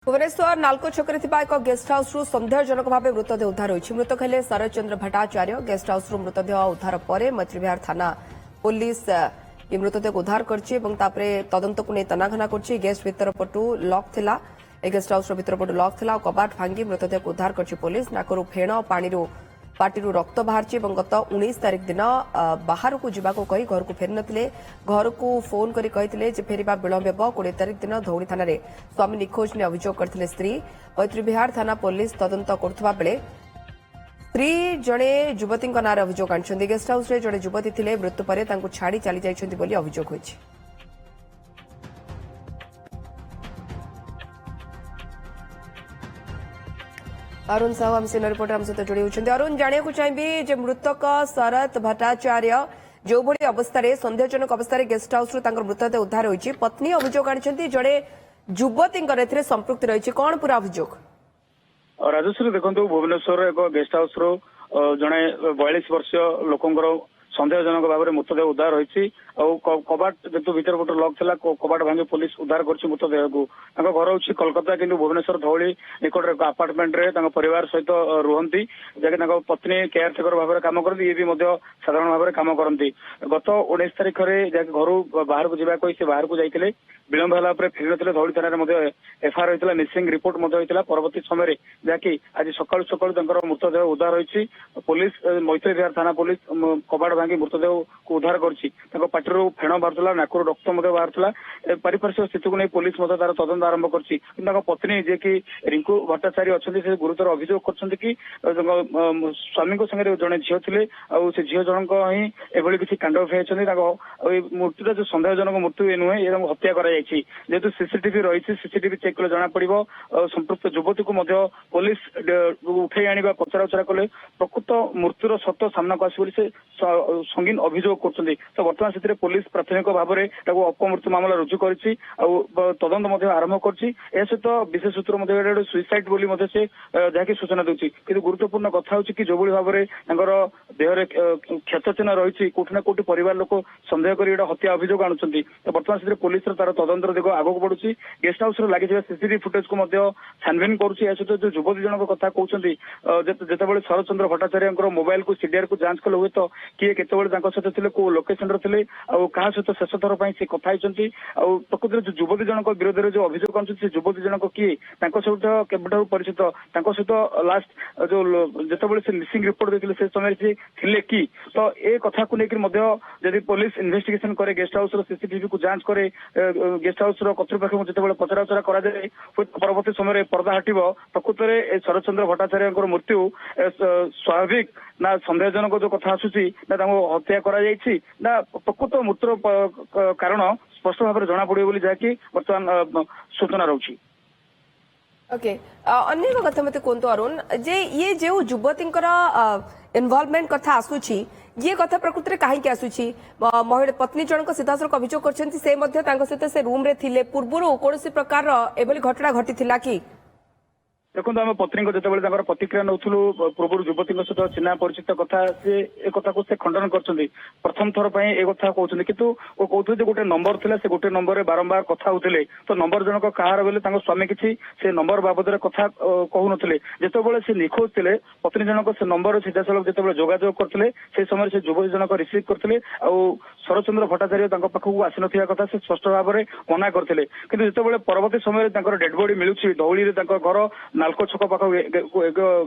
भुवनेश्वर नाल्को छकरे एक guest house सन्देहजनक भाव मृतदेह उद्धार होती। मृतक हेले शरद चंद्र भट्टाचार्य। गेस्ट हाउस मृतदेह उद्धार पर मैत्रीविहार थाना पुलिस मृतदेह उद्धार कर तदंत को नहीं तनाघना कर गेस्ट भीतर पटु लॉक थिला। गेस्ट हाउस भीतर पटु लॉक थिला। कबाट भांगी मृतदेह को उद्धार कर पुलिस। नाकरू फेण पानी पार्टी रक्त बाहर गत 19 तारिख दिन बाहर को जावाक कही घर को फेरी नथिले। घर को फोन करी कहिथिले जे फेरिबा विलंब हेब। 20 तारिख दिन धौली थाना रे स्वामी निखोज ने अभियोग करथिले स्त्री। मैत्रीविहार थाना पुलिस तदंत करथुबा बेले स्त्री जड़े युवती नाँ अभियोग आनी। गेस्ट हाउस रे जड़े युवती थिले मृत्यु पर तांकु छाड़ी चली जाइछन्ति बोली अभियोग होइछि। अरुण साहू आम सीनियर रिपोर्टर आम सहित जोड़ी होती। अरुण जाना चाहिए जे मृतक शरद भट्टाचार्य जो भली अवस्था सन्देहजनक अवस्था गेस्ट हाउस मृतदेह उद्धार होती। पत्नी अभियोग आनी जड़े युवती संपृक्ति रही कौन पूरा अभियोग राजश्री देखो भुवनेश्वर एक गेस्ट हाउस जड़े 42 वर्ष लोकंर सन्देहजनक भाव में मृतदेह उद्धार होती। कबाट जेतु भीतर गोटे लॉक थिला कबाट भांगी पुलिस उद्धार कर मृतदेह को। घर हूँ कोलकाता किंतु भुवनेश्वर धौली निकट एक आपार्टमेंट रे परिवार सहित रुहंती जहाँकि पत्नी केयर टेकर भाव में काम करती। ये भी साधारण भाव में काम करती। गत 19 तारिख में जहाँकि घर बाहर को जावाक से बाहर को जाते विलंब होला फेरी नथिले। धौली थाना एफआईआर होता मिसिंग रिपोर्ट होता परवर्ती समय जहाँकि आज सकाल सकाल मृतदेह उद्धार होती। पुलिस मैत्रीविहार थाना पुलिस कबाट भांगी मृतदेह को उद्धार कर पार्टी फेण बाहर नाकू रक्त बाहर पारिपार्श्विक स्थिति को नहीं पुलिस तार तदंत आरंभ कर पत्नी जे कि रिंकू भट्टाचार्य अच्छा से गुरुतर अभियोग कर स्वामी संगे जड़े झील थे से झील जन ही एभली किसी कांड मृत्यु जो सन्देहजनक मृत्यु ये नुहे ये हत्या जेहेतु सीसीटीवी रही सीसीटीवी चेक कले जना पड़ संपृक्त युवती को पुलिस उठे आने पचरा उचरा कले प्रकृत मृत्युर सत्य सामना को आस संगीन अभियोग कर। तो बर्तमान से पुलिस प्राथमिक भाव में अपमृत्यु मामला रुजु कर तदंत आरंभ कर सहित विशेष सूत्र सुइसाइड बोली से जहाँकि सूचना दूसरी कि गुरुत्वपूर्ण कथा हूँ कि जो भाव में देहरे क्षत चिन्ह रही कौटि कौटि परिवार लोक सन्देह कर हत्या अभियोग आणुंट। तो बर्तमान से पुलिस तार तदंत दिग आगे बढ़ुची। गेस्ट हाउस लगी सीसीटीवी फुटेज को छानबीन कर सहित जो युवती जनक कथा कहते जितेबाला शरद चंद्र भट्टाचार्य मोबाइल को सीडीआर को जांच कले हुए तो किए केतबेले सहित थे को लोकेशन थे क्या सहित शेष थर पर से कथा प्रकृति जो युवती जनक विरोध में जो अभियोग आनुंट से युवती जनक किए सहित केबठार परिचित सहित लास्ट जो जितेबाला से मिसिंग रिपोर्ट देते से समय से थिले कि तो ये कथा को लेकर जदि पुलिस इन्वेस्टिगेशन करे गेस्ट हाउस सीसीटीवी को जांच करे गेस्ट हाउस कर्तृपक्ष को जितेबाला पचराउचरा कराए परवर्ती समय पर्दा हटिब प्रकृत में शरद चंद्र भट्टाचार्य मृत्यु स्वाभाविक ना सन्देहजनक जो कथा आसूची ना हत्या करा प्रकृत मृत्युर कारण स्पष्ट भाव में जना पड़े जहाँकि बर्तमान सूचना रही। ओके अन्य कथा मत कहतु अरुण जे ये जो युवती इनवॉल्वमेंट कथा आसूची ये कथा प्रकृत में कहीं आसूची महिला पत्नी जनक सीधासख अभियोग कर सहित से रूम रे थिले पूर्व कौन प्रकार एभली घटना घटी कि देखो आम पत्नी को जितेबाला प्रतिक्रिया नौलु पूर्व युवती सहित चिन्ह परिचित कथा से एक कथा को खंडन कर प्रथम थर पर एक कथा कहते कि कहते गोटे नंबर था से गोटे नंबर में बारंबार कथा होते तो नंबर जनक कहार बोले स्वामी किसी से नंबर बाबद कथा कहून जितेबाला से निखोज थे पत्नी जनक से नंबर सीधा सड़क जितेबाला जोगाजोग करते से समय से युवती जनक रिसीव करते शरद चंद्र भट्टाचार्य पाखक आसी ना कथा से स्पष्ट भाव में मना करते कि जितेबाला परवर्ती समय डेड बॉडी मिलूँ धौली घर नाल्को छक पाख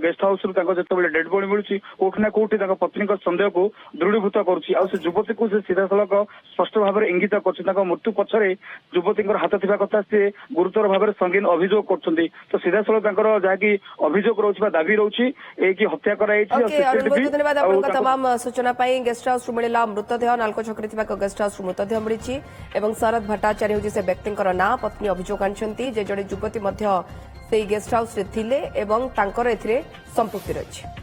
गेस्ट हाउस जो डेड बॉडी मिलूँ कौटि कौटि पत्नी सन्देह को दृढ़ीभूत कर युवती को सीधा सड़क स्पष्ट भाव में इंगित कर मृत्यु पछरे युवती हाथ थी कथा से गुरुतर भाव में संगीन अभियोग कर तो सीधा सड़क जहाँकि अभियोग रोचे दाबी रोचे कि हत्या धन्यवाद तमाम सूचना गेस्ट हाउस मिला मृतदेह नाल्को छक गेस्ट हाउस मृतदेह मिली शरद भट्टाचार्य हूँ से व्यक्ति ना पत्नी अभियोग आनी जड़े युवती से गेस्ट हाउस रे थिले एवं तांकर एथिरे संपृक्ति रही।